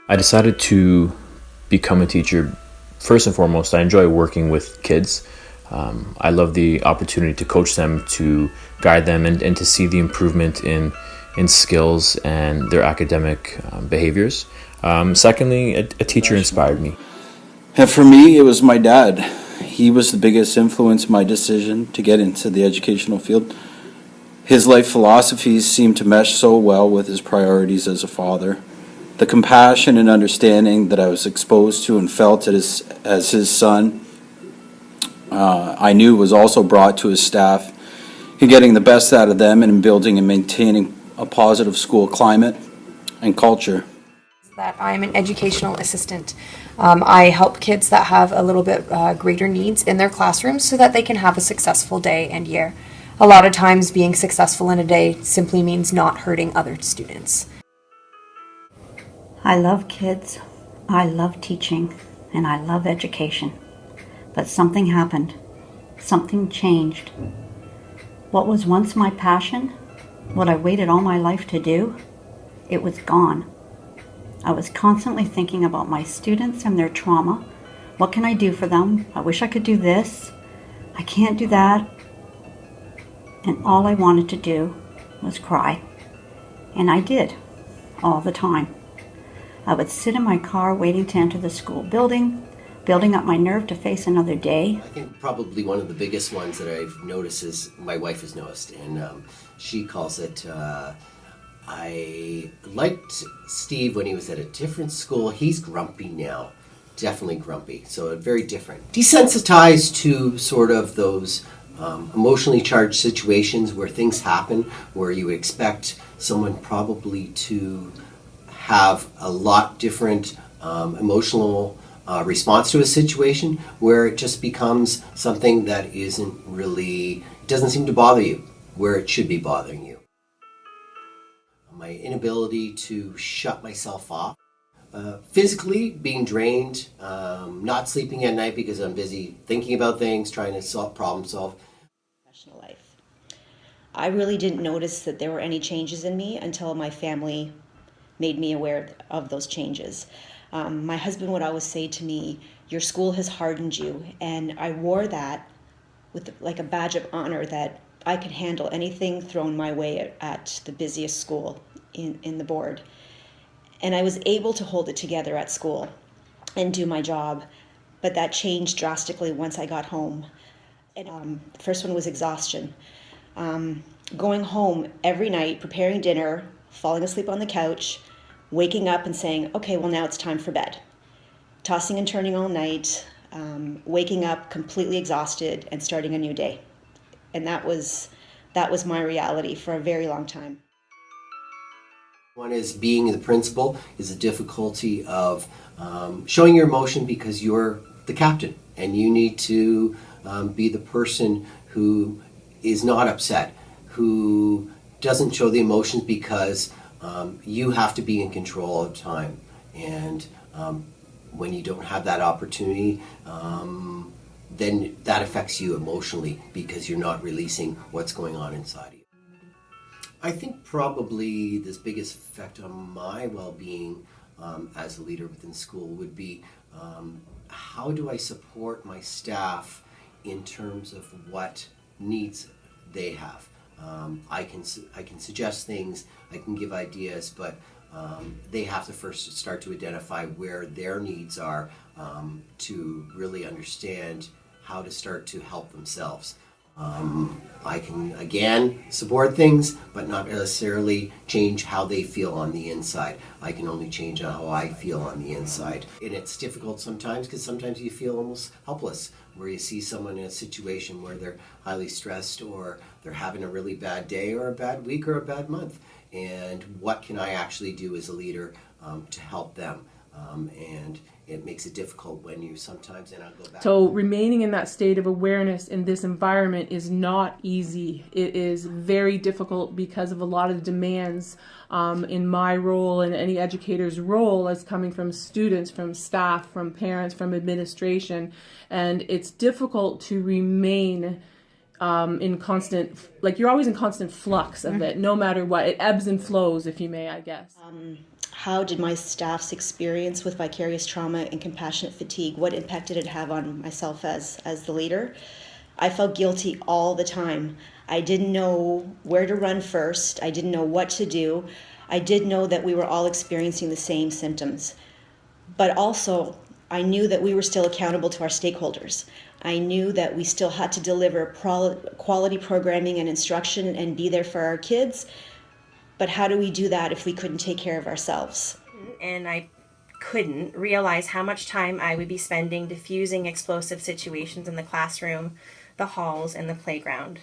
I decided to become a teacher. First and foremost, I enjoy working with kids. I love the opportunity to coach them, to guide them, and to see the improvement in skills and their academic behaviors. Secondly, a teacher inspired me. And for me, it was my dad. He was the biggest influence in my decision to get into the educational field. His life philosophies seemed to mesh so well with his priorities as a father. The compassion and understanding that I was exposed to and felt as his son, I knew was also brought to his staff in getting the best out of them and in building and maintaining a positive school climate and culture. That I'm an educational assistant. I help kids that have a little bit greater needs in their classrooms so that they can have a successful day and year. A lot of times being successful in a day simply means not hurting other students. I love kids, I love teaching, and I love education. But something happened. Something changed. What was once my passion, what I waited all my life to do, it was gone. I was constantly thinking about my students and their trauma. What can I do for them? I wish I could do this. I can't do that. And all I wanted to do was cry. And I did, all the time. I would sit in my car waiting to enter the school building, building up my nerve to face another day. I think probably one of the biggest ones that I've noticed is my wife has noticed, and she calls it, I liked Steve when he was at a different school. He's grumpy now, definitely grumpy, so very different. Desensitized to sort of those emotionally charged situations where things happen, where you expect someone probably to have a lot different emotional response to a situation, where it just becomes something that isn't really, doesn't seem to bother you, where it should be bothering you. My inability to shut myself off. Physically, being drained, not sleeping at night because I'm busy thinking about things, trying to problem solve. Professional life. I really didn't notice that there were any changes in me until my family made me aware of those changes. My husband would always say to me, "Your school has hardened you," and I wore that with like a badge of honor that I could handle anything thrown my way at the busiest school in the board. And I was able to hold it together at school and do my job, but that changed drastically once I got home. And the first one was exhaustion. Going home every night, preparing dinner, falling asleep on the couch, waking up and saying, okay, well now it's time for bed. Tossing and turning all night, waking up completely exhausted and starting a new day. And that was my reality for a very long time. One is being the principal is the difficulty of showing your emotion because you're the captain and you need to be the person who is not upset, who doesn't show the emotions because you have to be in control all the time. And when you don't have that opportunity, then that affects you emotionally because you're not releasing what's going on inside of you. I think probably the biggest effect on my well-being as a leader within school would be how do I support my staff in terms of what needs they have. I can suggest things, I can give ideas, but they have to first start to identify where their needs are to really understand how to start to help themselves. I can, again, support things, but not necessarily change how they feel on the inside. I can only change how I feel on the inside. And it's difficult sometimes because sometimes you feel almost helpless, where you see someone in a situation where they're highly stressed or they're having a really bad day or a bad week or a bad month. And what can I actually do as a leader to help them? And it makes it difficult when you sometimes, and I'll go back. So remaining in that state of awareness in this environment is not easy. It is very difficult because of a lot of the demands in my role and any educator's role as coming from students, from staff, from parents, from administration. And it's difficult to remain in constant, like you're always in constant flux of it, no matter what. It ebbs and flows, if you may, I guess. how did my staff's experience with vicarious trauma and compassionate fatigue, what impact did it have on myself as the leader? I felt guilty all the time. I didn't know where to run first. I didn't know what to do. I did know that we were all experiencing the same symptoms. But also, I knew that we were still accountable to our stakeholders. I knew that we still had to deliver quality programming and instruction and be there for our kids. But how do we do that if we couldn't take care of ourselves? And I couldn't realize how much time I would be spending diffusing explosive situations in the classroom, the halls, and the playground.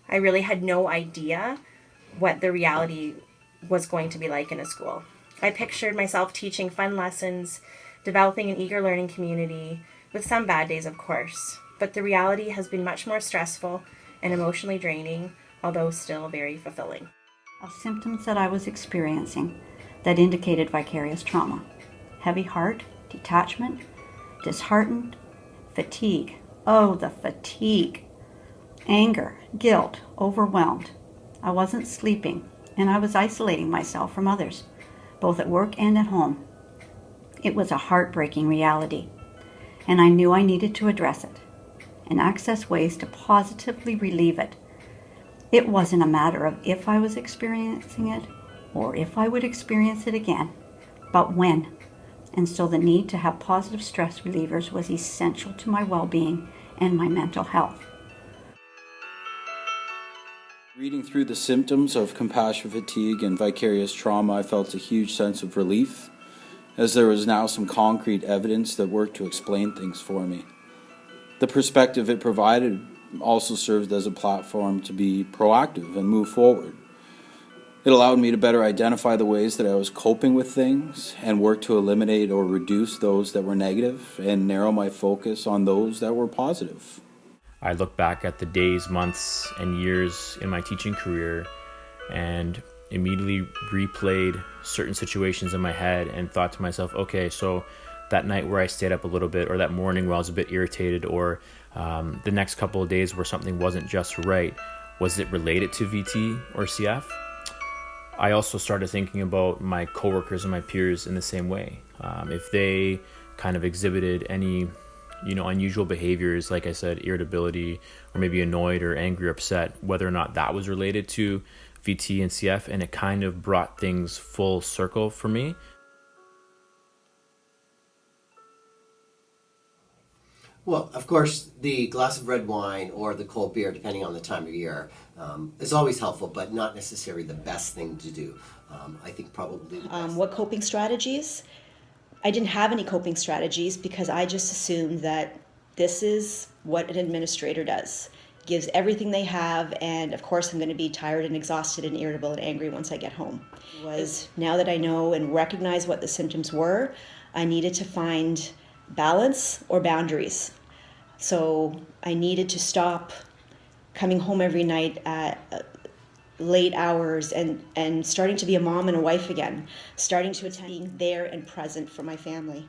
I really had no idea what the reality was going to be like in a school. I pictured myself teaching fun lessons, developing an eager learning community, with some bad days, of course. But the reality has been much more stressful and emotionally draining, although still very fulfilling. Of symptoms that I was experiencing that indicated vicarious trauma: heavy heart, detachment, disheartened, fatigue. Oh, the fatigue. Anger, guilt, overwhelmed. I wasn't sleeping, and I was isolating myself from others, both at work and at home. It was a heartbreaking reality, and I knew I needed to address it and access ways to positively relieve it. It wasn't a matter of if I was experiencing it or if I would experience it again, but when. And so the need to have positive stress relievers was essential to my well-being and my mental health. Reading through the symptoms of compassion fatigue and vicarious trauma, I felt a huge sense of relief, as there was now some concrete evidence that worked to explain things for me. The perspective it provided also served as a platform to be proactive and move forward. It allowed me to better identify the ways that I was coping with things and work to eliminate or reduce those that were negative and narrow my focus on those that were positive. I look back at the days, months, and years in my teaching career and immediately replayed certain situations in my head and thought to myself, okay, so that night where I stayed up a little bit, or that morning where I was a bit irritated, or the next couple of days where something wasn't just right, was it related to VT or CF? I also started thinking about my coworkers and my peers in the same way. If they kind of exhibited any unusual behaviors, like I said, irritability, or maybe annoyed or angry or upset, whether or not that was related to VT and CF, and it kind of brought things full circle for me. Well, of course, the glass of red wine or the cold beer, depending on the time of year, is always helpful, but not necessarily the best thing to do. I think probably the best. What coping strategies? I didn't have any coping strategies because I just assumed that this is what an administrator does. Gives everything they have, and of course I'm going to be tired and exhausted and irritable and angry once I get home. Now that I know and recognize what the symptoms were, I needed to find balance or boundaries. So I needed to stop coming home every night at late hours and starting to be a mom and a wife again, starting to attend, being there and present for my family.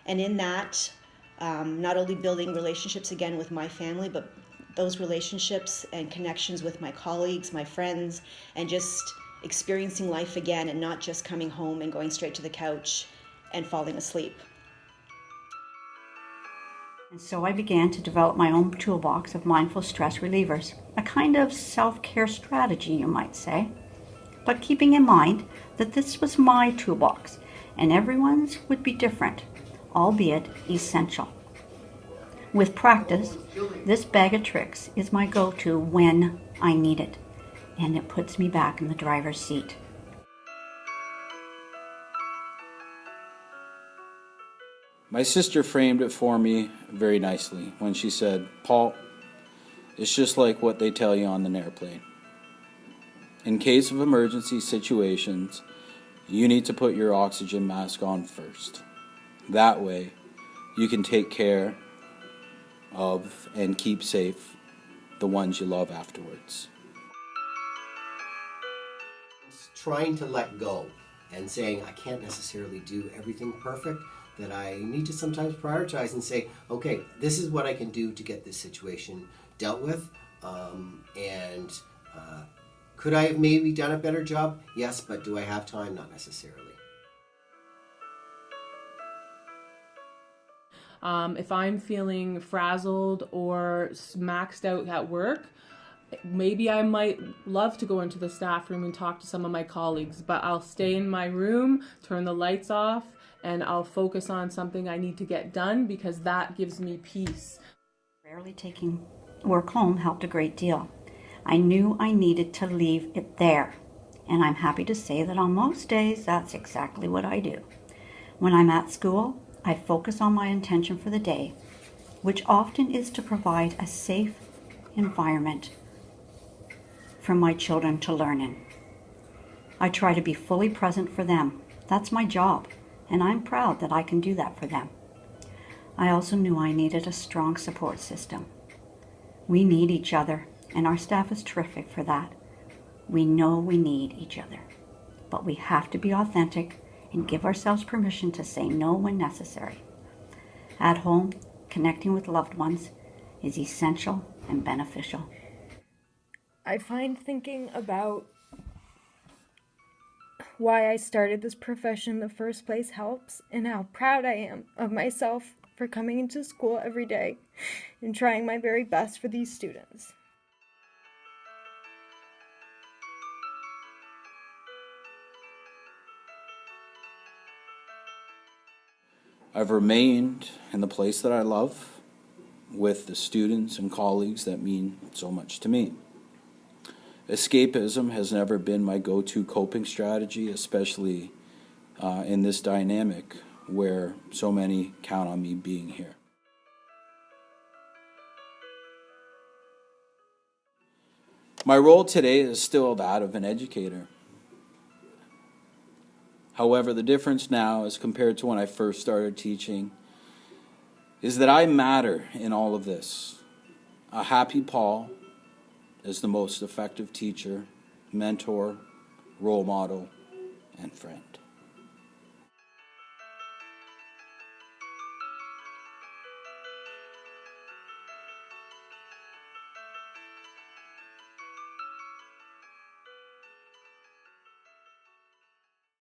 And in that, not only building relationships again with my family, but those relationships and connections with my colleagues, my friends, and just experiencing life again and not just coming home and going straight to the couch and falling asleep. And so I began to develop my own toolbox of mindful stress relievers, a kind of self-care strategy, you might say, but keeping in mind that this was my toolbox and everyone's would be different, albeit essential. With practice, this bag of tricks is my go-to when I need it, and it puts me back in the driver's seat. My sister framed it for me very nicely when she said, "Paul, it's just like what they tell you on an airplane. In case of emergency situations, you need to put your oxygen mask on first. That way, you can take care of and keep safe the ones you love afterwards." Trying to let go and saying, I can't necessarily do everything perfect, that I need to sometimes prioritize and say, okay, this is what I can do to get this situation dealt with. Could I have maybe done a better job? Yes, but do I have time? Not necessarily. If I'm feeling frazzled or maxed out at work, maybe I might love to go into the staff room and talk to some of my colleagues, but I'll stay in my room, turn the lights off, and I'll focus on something I need to get done because that gives me peace. Rarely taking work home helped a great deal. I knew I needed to leave it there, and I'm happy to say that on most days that's exactly what I do. When I'm at school, I focus on my intention for the day, which often is to provide a safe environment for my children to learn in. I try to be fully present for them. That's my job, and I'm proud that I can do that for them. I also knew I needed a strong support system. We need each other, and our staff is terrific for that. We know we need each other, but we have to be authentic and give ourselves permission to say no when necessary. At home, connecting with loved ones is essential and beneficial. I find thinking about why I started this profession in the first place helps, and how proud I am of myself for coming into school every day and trying my very best for these students. I've remained in the place that I love with the students and colleagues that mean so much to me. Escapism has never been my go-to coping strategy, especially in this dynamic where so many count on me being here. My role today is still that of an educator. However, the difference now as compared to when I first started teaching is that I matter in all of this. A happy Paul is the most effective teacher, mentor, role model, and friend.